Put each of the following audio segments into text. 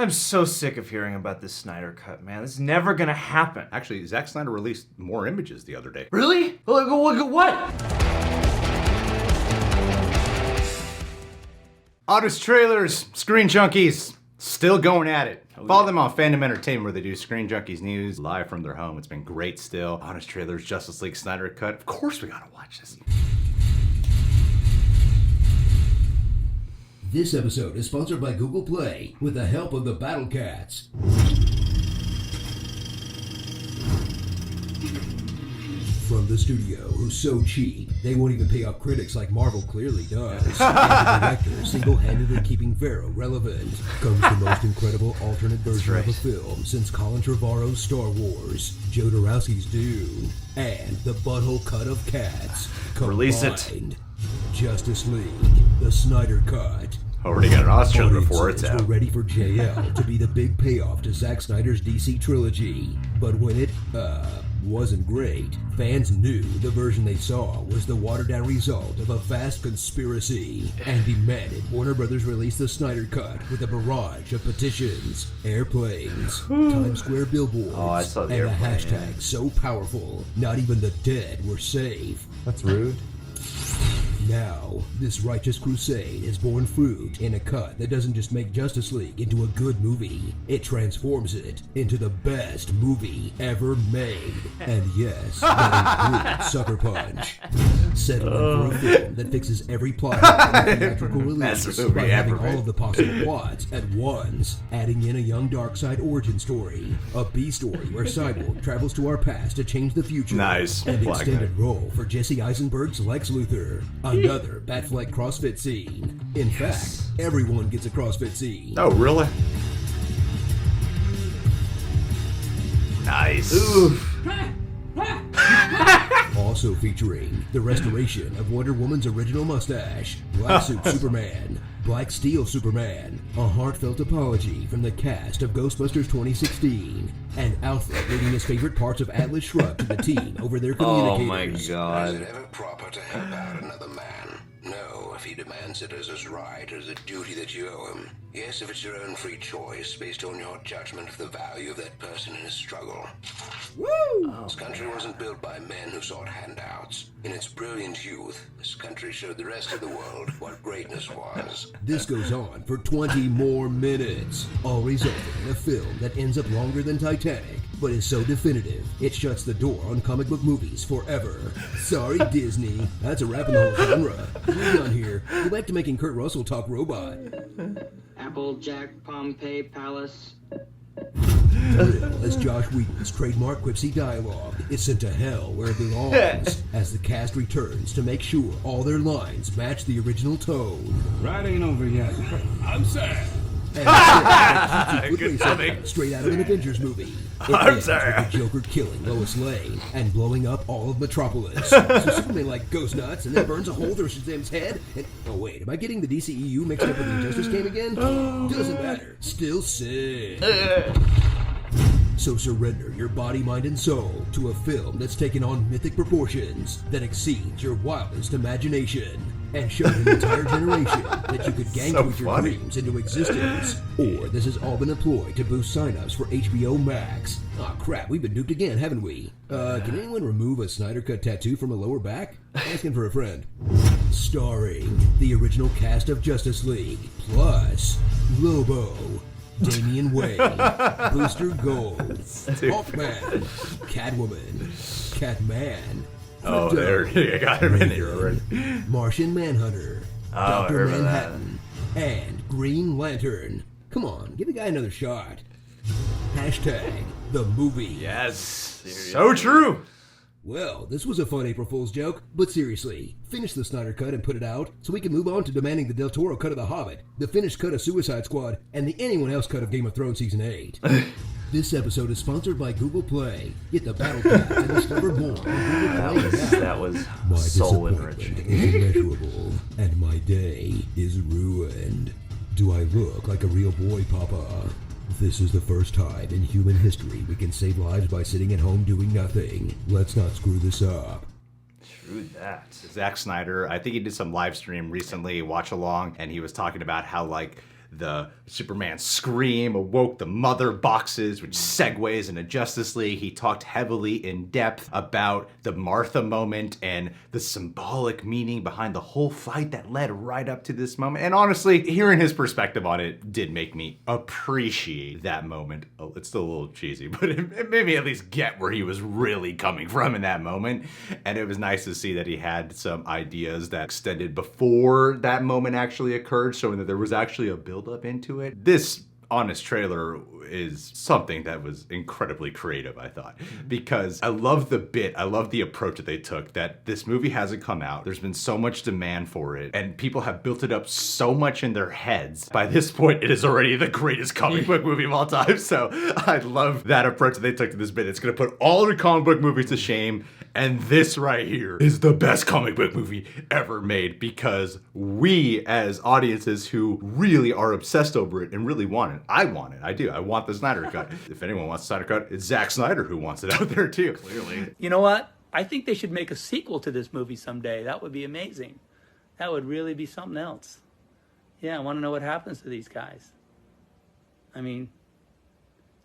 I'm so sick of hearing about this Snyder Cut, man. This is never gonna happen. Actually, Zack Snyder released more images the other day. Really? Look at what? Honest Trailers, Screen Junkies, still going at it. Follow them on Fandom Entertainment where they do Screen Junkies news live from their home. It's been great still. Honest Trailers, Justice League Snyder Cut. Of course we gotta watch this. This episode is sponsored by Google Play with the help of the Battle Cats. From the studio, who's so cheap, they won't even pay off critics like Marvel clearly does. And the director single-handedly keeping Vero relevant, comes the most incredible alternate version of a film since Colin Trevorrow's Star Wars, Joe Dorowski's Dune, and the butthole cut of Cats. Release it. Justice League, the Snyder Cut. Already got an Oscar before it's out. We're ready for JL to be the big payoff to Zack Snyder's DC trilogy. But when it, wasn't great, fans knew the version they saw was the watered-down result of a vast conspiracy and demanded Warner Brothers release the Snyder Cut with a barrage of petitions, airplanes, Times Square billboards, and a hashtag so powerful, not even the dead were safe. That's rude. Now, this righteous crusade has borne fruit in a cut that doesn't just make Justice League into a good movie, it transforms it into the best movie ever made. And yes, that includes Sucker Punch. Settling for a film that fixes every plot hole in theatrical release by having all of the possible plots at once, adding in a young Darkseid origin story, a B-story where Cyborg travels to our past to change the future, and extended role for Jesse Eisenberg's Lex Luthor. Another Batfleck CrossFit scene. In fact, everyone gets a CrossFit scene. Oh, really? Nice. Also featuring the restoration of Wonder Woman's original mustache, Black Suit Superman, Black Steel Superman, a heartfelt apology from the cast of Ghostbusters 2016, and Alfred reading his favorite parts of Atlas Shrugged to the team over their communicators. Oh my god. Is it ever proper to help out another man? No, if he demands it as his right, as a duty that you owe him. Yes, if it's your own free choice, based on your judgment of the value of that person in his struggle. Woo! This country wasn't built by men who sought handouts. In its brilliant youth, this country showed the rest of the world what greatness was. This goes on for 20 more minutes, all resulting in a film that ends up longer than Titanic, but is so definitive, it shuts the door on comic book movies forever. Sorry, Disney. That's a wrap in the whole genre. Moving on here, go back to making Kurt Russell talk robot. Applejack, Pompeii, Palace. Thrill as Josh Whedon's trademark quipsy dialogue is sent to hell where it belongs as the cast returns to make sure all their lines match the original tone. Ride ain't over yet. I'm sad. And Good timing. straight out of an Avengers movie. I'm sorry. With the Joker killing Lois Lane and blowing up all of Metropolis. So Superman goes nuts and then burns a hole through Shazam's head. And oh wait, am I getting the DCEU mixed up with the Injustice game again? Doesn't matter. Still sick. So surrender your body, mind, and soul to a film that's taken on mythic proportions that exceeds your wildest imagination and shown an entire generation that you could gang tweet your dreams into existence. Or this has all been a ploy to boost signups for HBO Max. Aw crap, we've been duped again, haven't we? Can anyone remove a Snyder Cut tattoo from a lower back? Asking for a friend. Starring the original cast of Justice League, plus Lobo, Damian Wayne, Booster Gold, Hawkman, Catwoman, Catman, Oh, there. I got him in there already. Martian Manhunter, Oh, Dr. I remember Manhattan, and Green Lantern. Come on, give the guy another shot. Hashtag the movie. Yes. So true. Well, this was a fun April Fool's joke, but seriously, finish the Snyder Cut and put it out so we can move on to demanding the Del Toro cut of The Hobbit, the finished cut of Suicide Squad, and the anyone else cut of Game of Thrones Season 8. This episode is sponsored by Google Play. Get the Battle Cats and discover more on Google Play. That was My soul disappointment enriching. is immeasurable, and my day is ruined. Do I look like a real boy, Papa? This is the first time in human history we can save lives by sitting at home doing nothing. Let's not screw this up. True that. Zack Snyder, I think he did some live stream recently, watch along, and he was talking about how, like, The Superman scream awoke the mother boxes, which segues into Justice League. He talked heavily in depth about the Martha moment and the symbolic meaning behind the whole fight that led right up to this moment. And honestly, hearing his perspective on it did make me appreciate that moment. Oh, it's still a little cheesy, but it made me at least get where he was really coming from in that moment. And it was nice to see that he had some ideas that extended before that moment actually occurred, showing that there was actually a build-up into it. This honest trailer is something that was incredibly creative, I thought, because I love the bit, I love the approach that they took, that this movie hasn't come out, there's been so much demand for it, and people have built it up so much in their heads. By this point, it is already the greatest comic book movie of all time, so I love that approach that they took to this bit. It's gonna put all the comic book movies to shame, and this right here is the best comic book movie ever made, because we, as audiences who really are obsessed over it and really want it, I want it, I do, I want the Snyder Cut. If anyone wants the Snyder Cut, it's Zack Snyder who wants it out there too. Clearly. You know what? I think they should make a sequel to this movie someday. That would be amazing. That would really be something else. Yeah, I want to know what happens to these guys. I mean,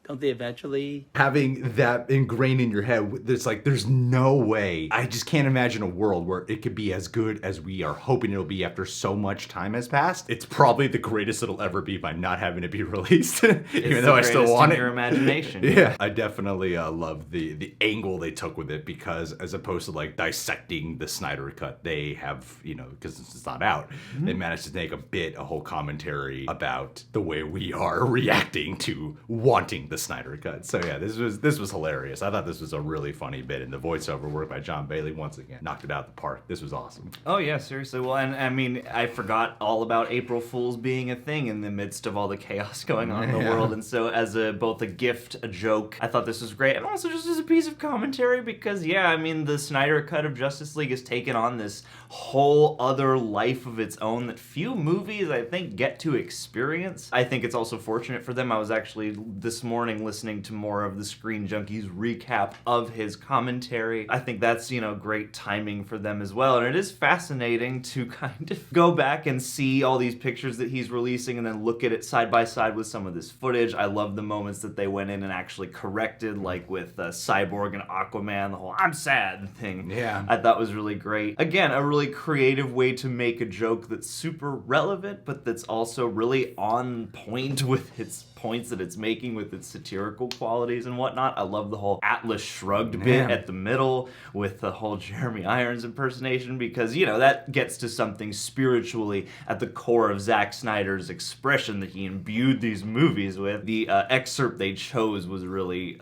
don't they eventually... Having that ingrained in your head, there's no way. I just can't imagine a world where it could be as good as we are hoping it'll be after so much time has passed. It's probably the greatest it'll ever be by not having it be released, even though I still want it. Your imagination. Yeah, I definitely love the angle they took with it, because as opposed to like dissecting the Snyder Cut, they have, because it's not out, they managed to make a whole commentary about the way we are reacting to wanting the Snyder Cut. So yeah, this was hilarious. I thought this was a really funny bit, and the voiceover work by John Bailey once again knocked it out of the park. This was awesome. Oh yeah, seriously. Well, and I mean, I forgot all about April Fools being a thing in the midst of all the chaos going on in the world, and so as both a gift, a joke, I thought this was great, and also just as a piece of commentary, because yeah, I mean, the Snyder Cut of Justice League has taken on this whole other life of its own that few movies, I think, get to experience. I think it's also fortunate for them. I was actually this morning listening to more of the Screen Junkies recap of his commentary. I think that's, great timing for them as well. And it is fascinating to kind of go back and see all these pictures that he's releasing and then look at it side by side with some of this footage. I love the moments that they went in and actually corrected, like with Cyborg and Aquaman, the whole "I'm sad" thing. Yeah. I thought was really great. Again, a really creative way to make a joke that's super relevant, but that's also really on point with its points that it's making, with its satirical qualities and whatnot. I love the whole Atlas Shrugged bit at the middle with the whole Jeremy Irons impersonation, because, that gets to something spiritually at the core of Zack Snyder's expression that he imbued these movies with. The excerpt they chose was really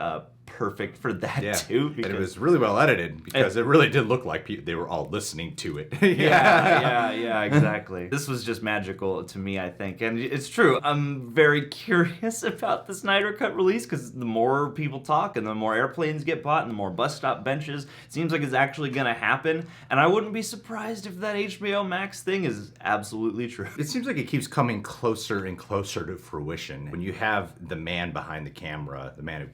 perfect for that too, because and it was really well edited, because it really did look like they were all listening to it. yeah, exactly. This was just magical to me, I think, and it's true. I'm very curious about the Snyder Cut release, because the more people talk and the more airplanes get bought and the more bus stop benches, it seems like it's actually gonna happen, and I wouldn't be surprised if that HBO Max thing is absolutely true. It seems like it keeps coming closer and closer to fruition. When you have the man behind the camera, the man who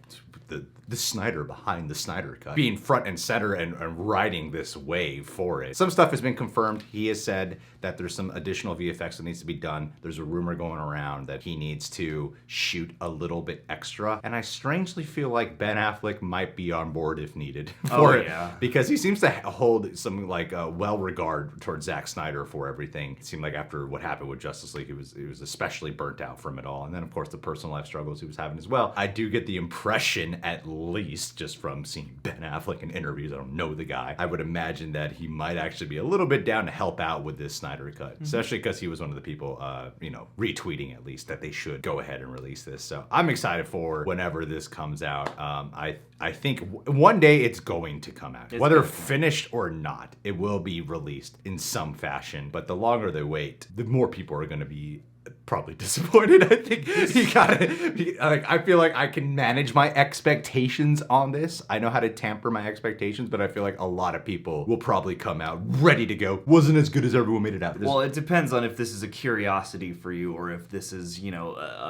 the Snyder behind the Snyder Cut, being front and center and riding this wave for it. Some stuff has been confirmed. He has said that there's some additional VFX that needs to be done. There's a rumor going around that he needs to shoot a little bit extra, and I strangely feel like Ben Affleck might be on board if needed for it, because he seems to hold some well regard towards Zack Snyder for everything. It seemed like after what happened with Justice League, he was especially burnt out from it all, and then of course the personal life struggles he was having as well. I do get the impression, at least just from seeing Ben Affleck in interviews, I don't know the guy, I would imagine that he might actually be a little bit down to help out with this Snyder Cut, especially because he was one of the people, retweeting at least that they should go ahead and release this. So I'm excited for whenever this comes out. I think one day it's going to come out. Whether finished or not, it will be released in some fashion. But the longer they wait, the more people are going to be probably disappointed. I think I feel like I can manage my expectations on this. I know how to tamper my expectations, but I feel like a lot of people will probably come out ready to go. Wasn't as good as everyone made it out. Well, it depends on if this is a curiosity for you or if this is,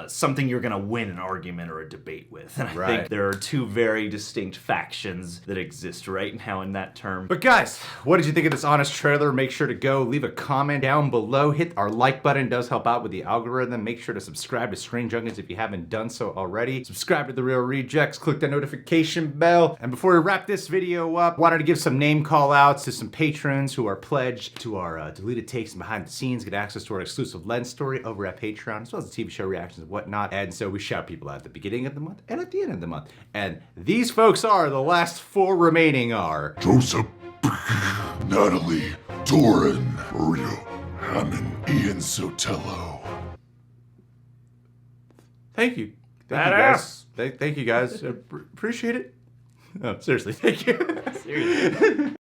something you're going to win an argument or a debate with. And I think there are two very distinct factions that exist right now in that term. But guys, what did you think of this honest trailer? Make sure to go leave a comment down below. Hit our like button. It does help out with the algorithm algorithm. Make sure to subscribe to Screen Junkies if you haven't done so already. Subscribe to The Real Rejects, click that notification bell. And before we wrap this video up, wanted to give some name call outs to some patrons who are pledged to our deleted takes and behind the scenes, get access to our exclusive Lens story over at Patreon, as well as the TV show reactions and whatnot. And so we shout people out at the beginning of the month and at the end of the month. And these folks are, the last 4 remaining are Joseph, Natalie, Doran, Maria, Hammond, Ian Sotelo. Thank you. Thank you guys. Thank you guys. Appreciate it. Oh, seriously, thank you. Seriously.